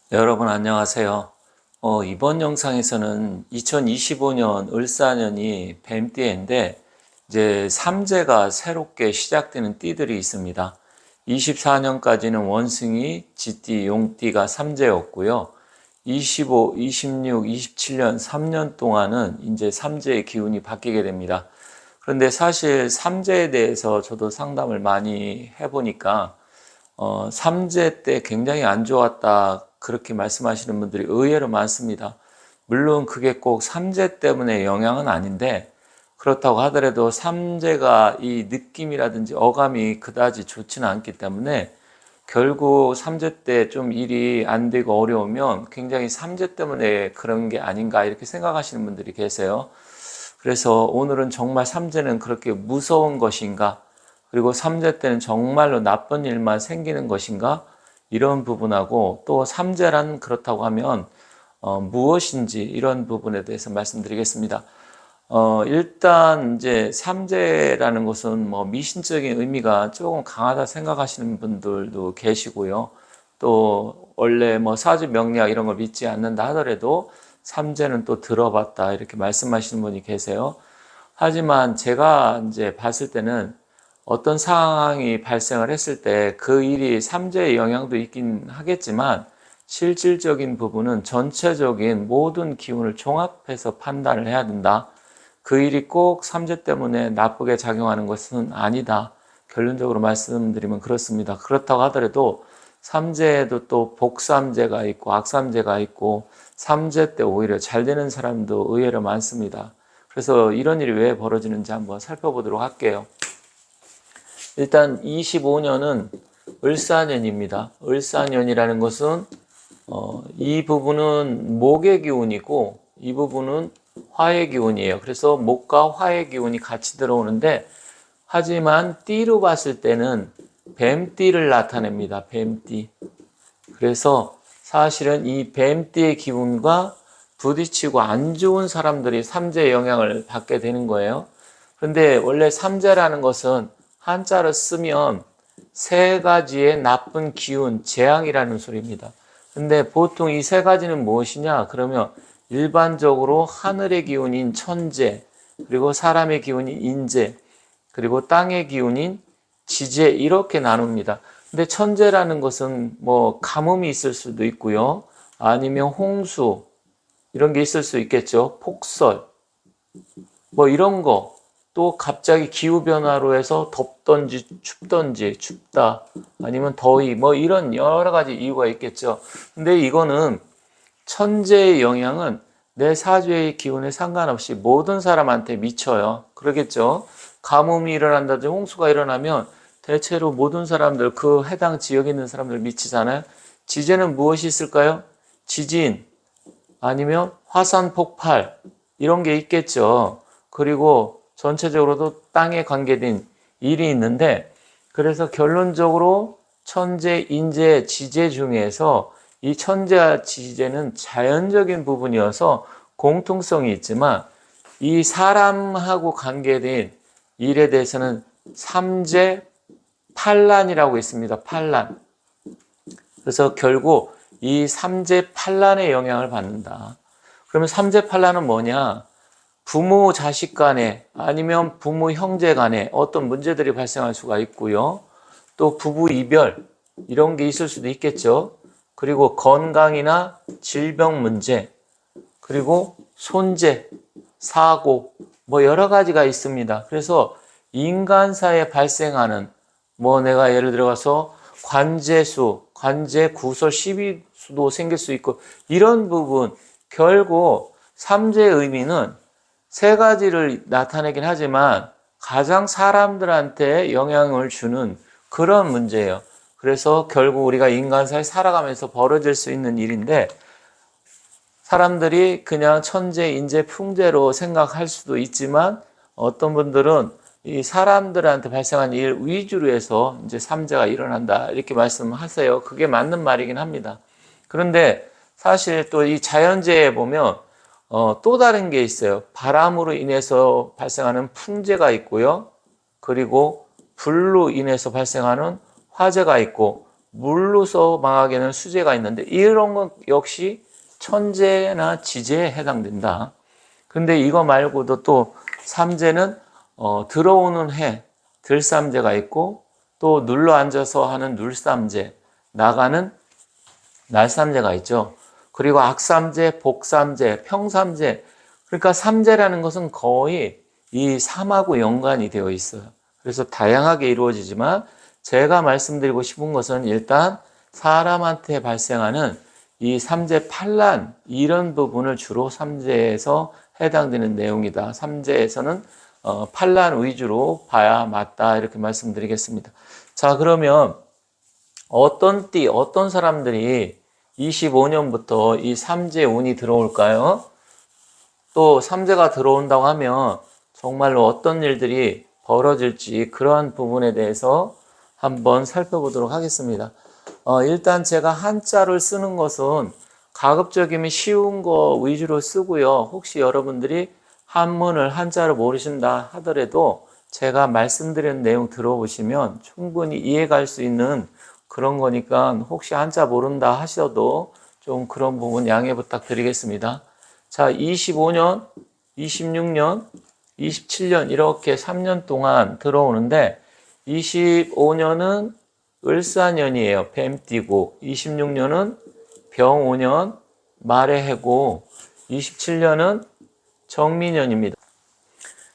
네, 여러분 안녕하세요. 이번 영상에서는 2025년 을사년이 뱀띠인데 이제 삼재가 새롭게 시작되는 띠들이 있습니다. 24년까지는 원승이, 쥐띠, 용띠가 삼재였고요. 25, 26, 27년 3년 동안은 이제 삼재의 기운이 바뀌게 됩니다. 그런데 사실 삼재에 대해서 저도 상담을 많이 해보니까 삼재 때 굉장히 안 좋았다 그렇게 말씀하시는 분들이 의외로 많습니다. 물론 그게 꼭 삼재 때문에 영향은 아닌데 그렇다고 하더라도 삼재가 이 느낌이라든지 어감이 그다지 좋지는 않기 때문에 결국 삼재 때 좀 일이 안 되고 어려우면 굉장히 삼재 때문에 그런 게 아닌가 이렇게 생각하시는 분들이 계세요. 그래서 오늘은 정말 삼재는 그렇게 무서운 것인가? 그리고 삼재 때는 정말로 나쁜 일만 생기는 것인가? 이런 부분하고 또 삼재란 그렇다고 하면 무엇인지 이런 부분에 대해서 말씀드리겠습니다. 일단 이제 삼재라는 것은 뭐 미신적인 의미가 조금 강하다 생각하시는 분들도 계시고요. 또 원래 뭐 사주 명리학 이런 걸 믿지 않는다 하더라도 삼재는 또 들어봤다 이렇게 말씀하시는 분이 계세요. 하지만 제가 이제 봤을 때는 어떤 상황이 발생을 했을 때 그 일이 삼재의 영향도 있긴 하겠지만 실질적인 부분은 전체적인 모든 기운을 종합해서 판단을 해야 된다. 그 일이 꼭 삼재 때문에 나쁘게 작용하는 것은 아니다. 결론적으로 말씀드리면 그렇습니다. 그렇다고 하더라도 삼재에도 또 복삼재가 있고 악삼재가 있고 삼재 때 오히려 잘 되는 사람도 의외로 많습니다. 그래서 이런 일이 왜 벌어지는지 한번 살펴보도록 할게요. 일단 25년은 을사년입니다. 을사년이라는 것은 이 부분은 목의 기운이고 이 부분은 화의 기운이에요. 그래서 목과 화의 기운이 같이 들어오는데 하지만 띠로 봤을 때는 뱀띠를 나타냅니다. 뱀띠. 그래서 사실은 이 뱀띠의 기운과 부딪히고 안 좋은 사람들이 삼재의 영향을 받게 되는 거예요. 그런데 원래 삼재라는 것은 한자로 쓰면 세 가지의 나쁜 기운, 재앙이라는 소리입니다. 근데 보통 이 세 가지는 무엇이냐? 그러면 일반적으로 하늘의 기운인 천재, 그리고 사람의 기운인 인재, 그리고 땅의 기운인 지재 이렇게 나눕니다. 근데 천재라는 것은 뭐 가뭄이 있을 수도 있고요. 아니면 홍수 이런 게 있을 수 있겠죠. 폭설 뭐 이런 거. 또 갑자기 기후변화로 해서 덥던지 춥던지 춥다 아니면 더위 뭐 이런 여러 가지 이유가 있겠죠. 근데 이거는 천재의 영향은 내 사주의 기운에 상관없이 모든 사람한테 미쳐요. 그러겠죠. 가뭄이 일어난다든지 홍수가 일어나면 대체로 모든 사람들 그 해당 지역에 있는 사람들 미치잖아요. 지재는 무엇이 있을까요? 지진 아니면 화산 폭발 이런 게 있겠죠. 그리고 전체적으로도 땅에 관계된 일이 있는데 그래서 결론적으로 천재, 인재, 지재 중에서 이 천재와 지재는 자연적인 부분이어서 공통성이 있지만 이 사람하고 관계된 일에 대해서는 삼재 판란이라고 있습니다. 판란. 그래서 결국 이 삼재 판란의 영향을 받는다. 그러면 삼재 판란은 뭐냐? 부모 자식 간에 아니면 부모 형제 간에 어떤 문제들이 발생할 수가 있고요. 또 부부 이별 이런 게 있을 수도 있겠죠. 그리고 건강이나 질병 문제, 그리고 손재, 사고 뭐 여러 가지가 있습니다. 그래서 인간사에 발생하는 뭐 내가 예를 들어서 관제수, 관제 구설 시비수도 생길 수 있고 이런 부분 결국 삼재의 의미는 세 가지를 나타내긴 하지만 가장 사람들한테 영향을 주는 그런 문제예요. 그래서 결국 우리가 인간사에 살아가면서 벌어질 수 있는 일인데 사람들이 그냥 천재, 인재, 풍재로 생각할 수도 있지만 어떤 분들은 이 사람들한테 발생한 일 위주로 해서 이제 삼재가 일어난다 이렇게 말씀하세요. 그게 맞는 말이긴 합니다. 그런데 사실 또 이 자연재해에 보면 또 다른 게 있어요. 바람으로 인해서 발생하는 풍재가 있고요. 그리고 불로 인해서 발생하는 화재가 있고 물로서 망하게는 수재가 있는데 이런 건 역시 천재나 지재에 해당된다. 근데 이거 말고도 또 삼재는 들어오는 해 들삼재가 있고 또 눌러 앉아서 하는 눌삼재, 나가는 날삼재가 있죠. 그리고 악삼재, 복삼재, 평삼재. 그러니까 삼재라는 것은 거의 이 삼하고 연관이 되어 있어요. 그래서 다양하게 이루어지지만 제가 말씀드리고 싶은 것은 일단 사람한테 발생하는 이 삼재 판란 이런 부분을 주로 삼재에서 해당되는 내용이다. 삼재에서는 판란 위주로 봐야 맞다 이렇게 말씀드리겠습니다. 자, 그러면 어떤 사람들이 25년부터 이 삼재 운이 들어올까요? 또 삼재가 들어온다고 하면 정말로 어떤 일들이 벌어질지 그러한 부분에 대해서 한번 살펴보도록 하겠습니다. 일단 제가 한자를 쓰는 것은 가급적이면 쉬운 거 위주로 쓰고요. 혹시 여러분들이 한문을 한자를 모르신다 하더라도 제가 말씀드린 내용 들어보시면 충분히 이해갈 수 있는 그런 거니까 혹시 한자 모른다 하셔도 좀 그런 부분 양해 부탁드리겠습니다. 자, 25년, 26년, 27년 이렇게 3년 동안 들어오는데 25년은 을사년이에요. 뱀띠고 26년은 병오년 말의 해고 27년은 정미년입니다.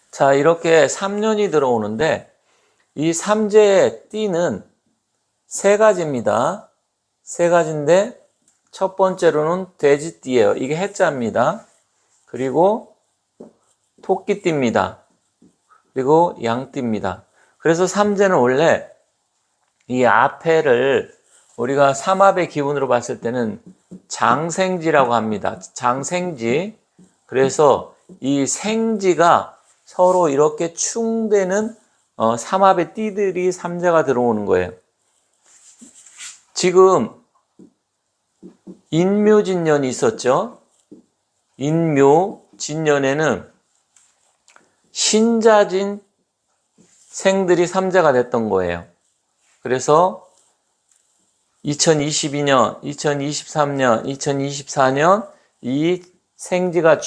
자, 이렇게 3년이 들어오는데 이 삼재의 띠는 세 가지입니다. 세 가지인데 첫 번째로는 돼지띠예요. 이게 해자입니다. 그리고 토끼띠입니다. 그리고 양띠입니다. 그래서 삼재는 원래 이 앞에를 우리가 삼합의 기운으로 봤을 때는 장생지라고 합니다. 장생지. 그래서 이 생지가 서로 이렇게 충되는 삼합의 띠들이 삼재가 들어오는 거예요. 지금 인묘진년이 있었죠. 인묘진년에는 신자진 생들이 삼재가 됐던 거예요. 그래서 2022년, 2023년, 2024년 이 생지가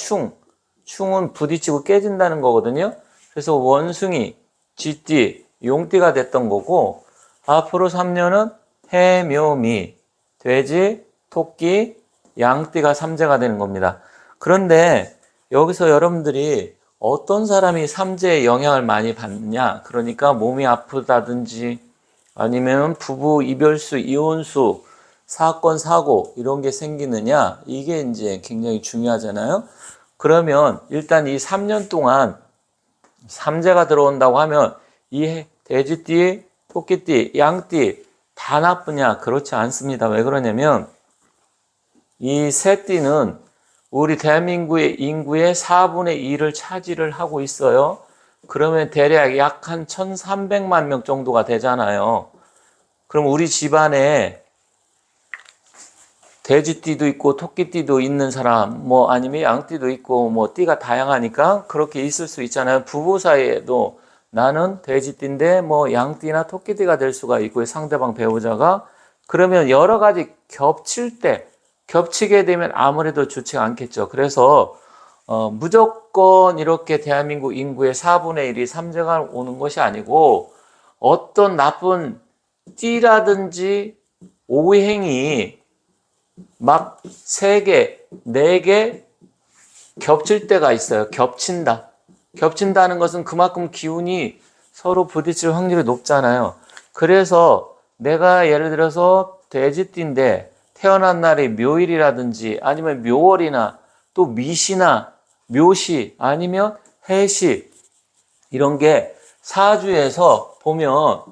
충은 부딪히고 깨진다는 거거든요. 그래서 원숭이, 쥐띠, 용띠가 됐던 거고 앞으로 3년은 해, 묘, 미, 돼지, 토끼, 양띠가 삼재가 되는 겁니다. 그런데 여기서 여러분들이 어떤 사람이 삼재의 영향을 많이 받느냐? 그러니까 몸이 아프다든지 아니면 부부 이별수, 이혼수, 사건, 사고 이런 게 생기느냐? 이게 이제 굉장히 중요하잖아요. 그러면 일단 이 3년 동안 삼재가 들어온다고 하면 이 돼지띠, 토끼띠, 양띠 다 나쁘냐? 그렇지 않습니다. 왜 그러냐면 이 세 띠는 우리 대한민국의 인구의 4분의 1을 차지를 하고 있어요. 그러면 대략 약 한 1,300만 명 정도가 되잖아요. 그럼 우리 집안에 돼지띠도 있고 토끼띠도 있는 사람, 뭐 아니면 양띠도 있고 뭐 띠가 다양하니까 그렇게 있을 수 있잖아요. 부부 사이에도 나는 돼지띠인데 뭐 양띠나 토끼띠가 될 수가 있고요. 상대방 배우자가. 그러면 여러 가지 겹치게 되면 아무래도 좋지 않겠죠. 그래서 무조건 이렇게 대한민국 인구의 4분의 1이 삼재가 오는 것이 아니고 어떤 나쁜 띠라든지 오행이 막 3개, 4개 겹칠 때가 있어요. 겹친다는 것은 그만큼 기운이 서로 부딪힐 확률이 높잖아요. 그래서 내가 예를 들어서 돼지띠인데 태어난 날이 묘일이라든지 아니면 묘월이나 또 미시나 묘시 아니면 해시 이런 게 사주에서 보면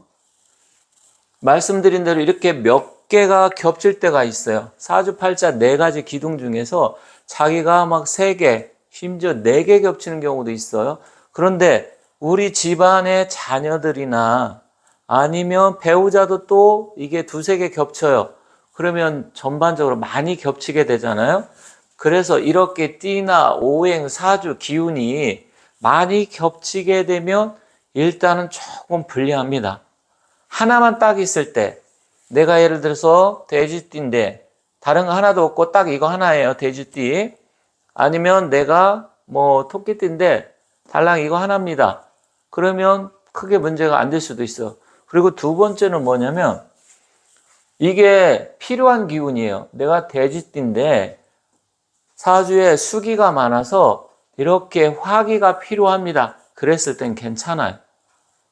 말씀드린 대로 이렇게 몇 개가 겹칠 때가 있어요. 사주팔자 4가지 기둥 중에서 자기가 막 3개, 심지어 4개 겹치는 경우도 있어요. 그런데 우리 집안의 자녀들이나 아니면 배우자도 또 이게 2-3개 겹쳐요. 그러면 전반적으로 많이 겹치게 되잖아요. 그래서 이렇게 띠나 오행, 사주, 기운이 많이 겹치게 되면 일단은 조금 불리합니다. 하나만 딱 있을 때 내가 예를 들어서 돼지띠인데 다른 거 하나도 없고 딱 이거 하나예요. 돼지띠. 아니면 내가 뭐 토끼띠인데 달랑 이거 하나입니다. 그러면 크게 문제가 안 될 수도 있어. 그리고 두 번째는 뭐냐면 이게 필요한 기운이에요. 내가 돼지띠인데 사주에 수기가 많아서 이렇게 화기가 필요합니다. 그랬을 땐 괜찮아요.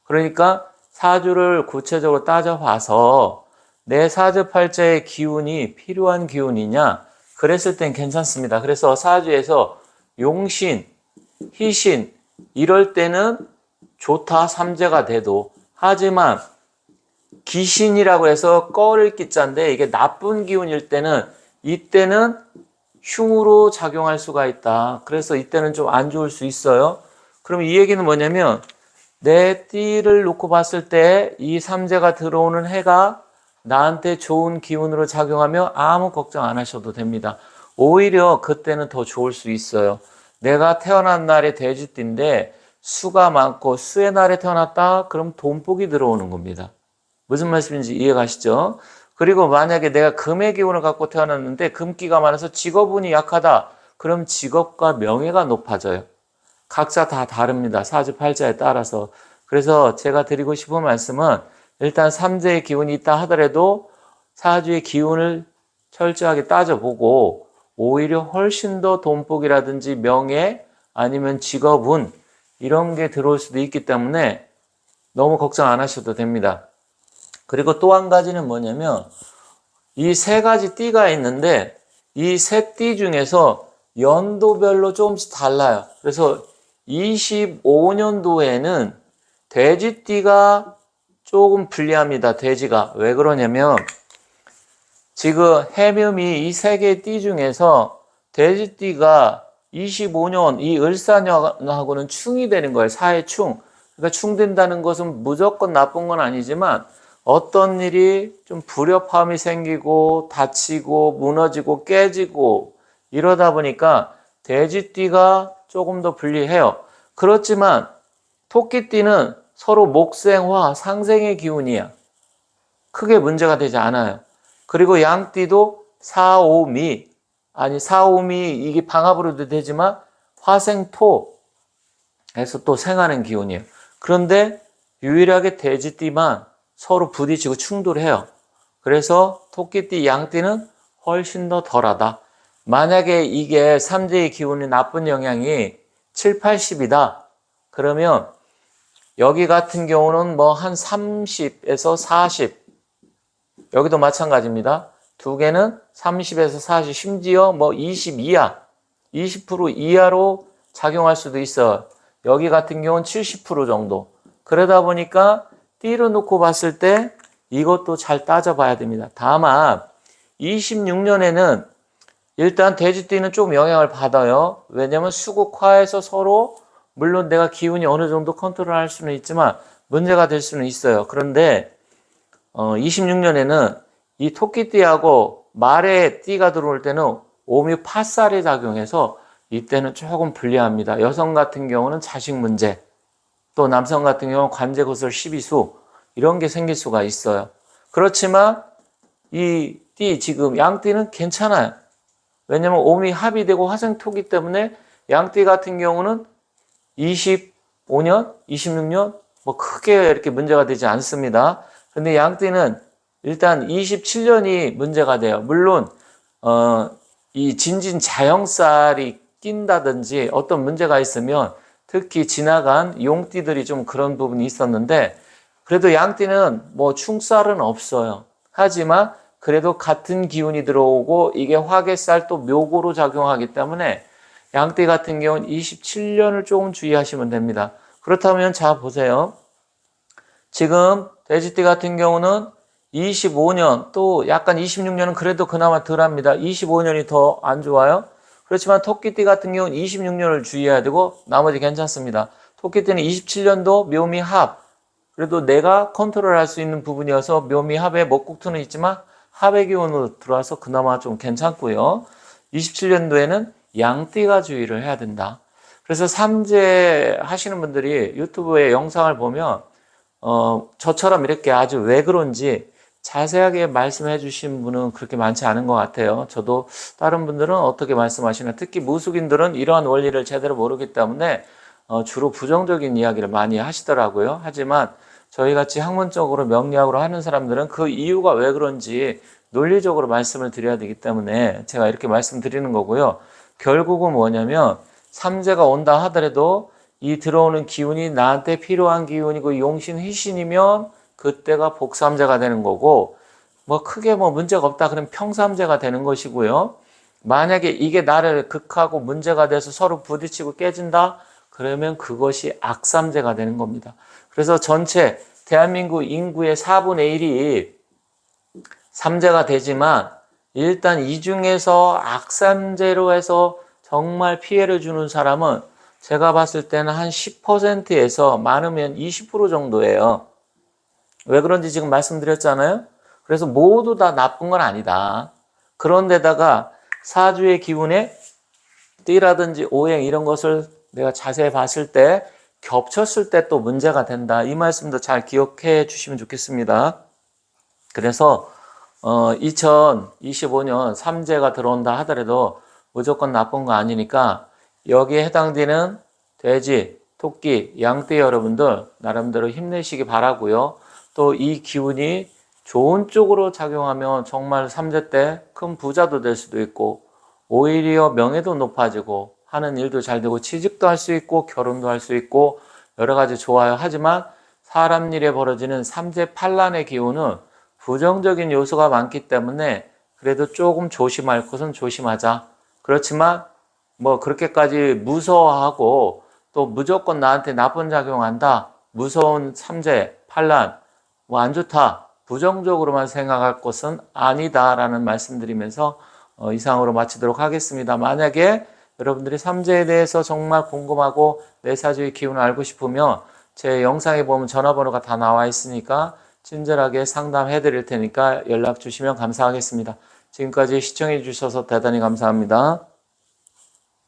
그러니까 사주를 구체적으로 따져봐서 내 사주팔자의 기운이 필요한 기운이냐 그랬을 땐 괜찮습니다. 그래서 사주에서 용신, 희신 이럴 때는 좋다 삼재가 돼도 하지만 기신이라고 해서 꺼를 끼자인데 이게 나쁜 기운일 때는 이때는 흉으로 작용할 수가 있다. 그래서 이때는 좀 안 좋을 수 있어요. 그럼 이 얘기는 뭐냐면 내 띠를 놓고 봤을 때 이 삼재가 들어오는 해가 나한테 좋은 기운으로 작용하며 아무 걱정 안 하셔도 됩니다. 오히려 그때는 더 좋을 수 있어요. 내가 태어난 날이 돼지띠인데 수가 많고 수의 날에 태어났다? 그럼 돈복이 들어오는 겁니다. 무슨 말씀인지 이해가시죠? 그리고 만약에 내가 금의 기운을 갖고 태어났는데 금기가 많아서 직업운이 약하다. 그럼 직업과 명예가 높아져요. 각자 다 다릅니다. 사주팔자에 따라서. 그래서 제가 드리고 싶은 말씀은 일단 삼재의 기운이 있다 하더라도 사주의 기운을 철저하게 따져보고 오히려 훨씬 더 돈복이라든지 명예 아니면 직업운 이런 게 들어올 수도 있기 때문에 너무 걱정 안 하셔도 됩니다. 그리고 또 한 가지는 뭐냐면 이 세 가지 띠가 있는데 이 세 띠 중에서 연도별로 조금씩 달라요. 그래서 25년도에는 돼지띠가 조금 불리합니다. 돼지가. 왜 그러냐면 지금 해묘미 이 세 개의 띠 중에서 돼지띠가 25년 이 을사년하고는 충이 되는 거예요. 사해충. 그러니까 충된다는 것은 무조건 나쁜 건 아니지만 어떤 일이 좀 불협화음이 생기고 다치고 무너지고 깨지고 이러다 보니까 돼지띠가 조금 더 불리해요. 그렇지만 토끼띠는 서로 목생화, 상생의 기운이야. 크게 문제가 되지 않아요. 그리고 양띠도 사오미, 아니 사오미 이게 방합으로도 되지만 화생토 해서 또 생하는 기운이에요. 그런데 유일하게 돼지띠만 서로 부딪히고 충돌해요. 그래서 토끼띠, 양띠는 훨씬 더 덜하다. 만약에 이게 삼재의 기운이 나쁜 영향이 7, 80이다. 그러면 여기 같은 경우는 뭐 한 30에서 40. 여기도 마찬가지입니다. 두 개는 30에서 40, 심지어 뭐 20 이하, 20% 이하로 작용할 수도 있어요. 여기 같은 경우는 70% 정도. 그러다 보니까 띠로 놓고 봤을 때 이것도 잘 따져봐야 됩니다. 다만 26년에는 일단 돼지띠는 좀 영향을 받아요. 왜냐면 수국화에서 서로 물론 내가 기운이 어느 정도 컨트롤할 수는 있지만 문제가 될 수는 있어요. 그런데 26년에는 이 토끼띠하고 말의 띠가 들어올 때는 오미 파살이 작용해서 이때는 조금 불리합니다. 여성 같은 경우는 자식 문제, 또 남성 같은 경우는 관제구설 12수 이런 게 생길 수가 있어요. 그렇지만 이 띠 지금 양띠는 괜찮아요. 왜냐면 오미 합이 되고 화생토기 때문에 양띠 같은 경우는 25년, 26년 뭐 크게 이렇게 문제가 되지 않습니다. 근데 양띠는 일단 27년이 문제가 돼요. 물론 이 진진 자영살이 낀다든지 어떤 문제가 있으면 특히 지나간 용띠들이 좀 그런 부분이 있었는데 그래도 양띠는 뭐 충살은 없어요. 하지만 그래도 같은 기운이 들어오고 이게 화개살 또 묘고로 작용하기 때문에 양띠 같은 경우는 27년을 조금 주의하시면 됩니다. 그렇다면 자 보세요. 지금 돼지띠 같은 경우는 25년 또 약간 26년은 그래도 그나마 덜합니다. 25년이 더 안 좋아요. 그렇지만 토끼띠 같은 경우는 26년을 주의해야 되고 나머지 괜찮습니다. 토끼띠는 27년도 묘미합. 그래도 내가 컨트롤할 수 있는 부분이어서 묘미합에 먹국토는 있지만 합의 기운으로 들어와서 그나마 좀 괜찮고요. 27년도에는 양띠가 주의를 해야 된다. 그래서 삼재 하시는 분들이 유튜브에 영상을 보면 저처럼 이렇게 아주 왜 그런지 자세하게 말씀해 주신 분은 그렇게 많지 않은 것 같아요. 저도 다른 분들은 어떻게 말씀하시나, 특히 무속인들은 이러한 원리를 제대로 모르기 때문에 주로 부정적인 이야기를 많이 하시더라고요. 하지만 저희같이 학문적으로 명리학으로 하는 사람들은 그 이유가 왜 그런지 논리적으로 말씀을 드려야 되기 때문에 제가 이렇게 말씀드리는 거고요. 결국은 뭐냐면 삼재가 온다 하더라도 이 들어오는 기운이 나한테 필요한 기운이고 용신 휘신이면 그때가 복삼재가 되는 거고, 뭐 크게 뭐 문제가 없다 그러면 평삼재가 되는 것이고요. 만약에 이게 나를 극하고 문제가 돼서 서로 부딪히고 깨진다 그러면 그것이 악삼재가 되는 겁니다. 그래서 전체 대한민국 인구의 4분의 1이 삼재가 되지만 일단 이 중에서 악삼재로 해서 정말 피해를 주는 사람은 제가 봤을 때는 한 10%에서 많으면 20% 정도예요. 왜 그런지 지금 말씀드렸잖아요. 그래서 모두 다 나쁜 건 아니다. 그런데다가 사주의 기운에 띠라든지 오행 이런 것을 내가 자세히 봤을 때 겹쳤을 때 또 문제가 된다. 이 말씀도 잘 기억해 주시면 좋겠습니다. 그래서 2025년 삼재가 들어온다 하더라도 무조건 나쁜 거 아니니까 여기에 해당되는 돼지, 토끼, 양떼 여러분들 나름대로 힘내시기 바라고요. 또 이 기운이 좋은 쪽으로 작용하면 정말 삼재 때 큰 부자도 될 수도 있고 오히려 명예도 높아지고 하는 일도 잘 되고 취직도 할 수 있고 결혼도 할 수 있고 여러 가지 좋아요. 하지만 사람 일에 벌어지는 삼재 판란의 기운은 부정적인 요소가 많기 때문에 그래도 조금 조심할 것은 조심하자. 그렇지만 뭐 그렇게까지 무서워하고 또 무조건 나한테 나쁜 작용한다. 무서운 삼재, 판란, 뭐 안 좋다. 부정적으로만 생각할 것은 아니다라는 말씀드리면서 이상으로 마치도록 하겠습니다. 만약에 여러분들이 삼재에 대해서 정말 궁금하고 내 사주의 기운을 알고 싶으면 제 영상에 보면 전화번호가 다 나와 있으니까 친절하게 상담해 드릴 테니까 연락 주시면 감사하겠습니다. 지금까지 시청해 주셔서 대단히 감사합니다.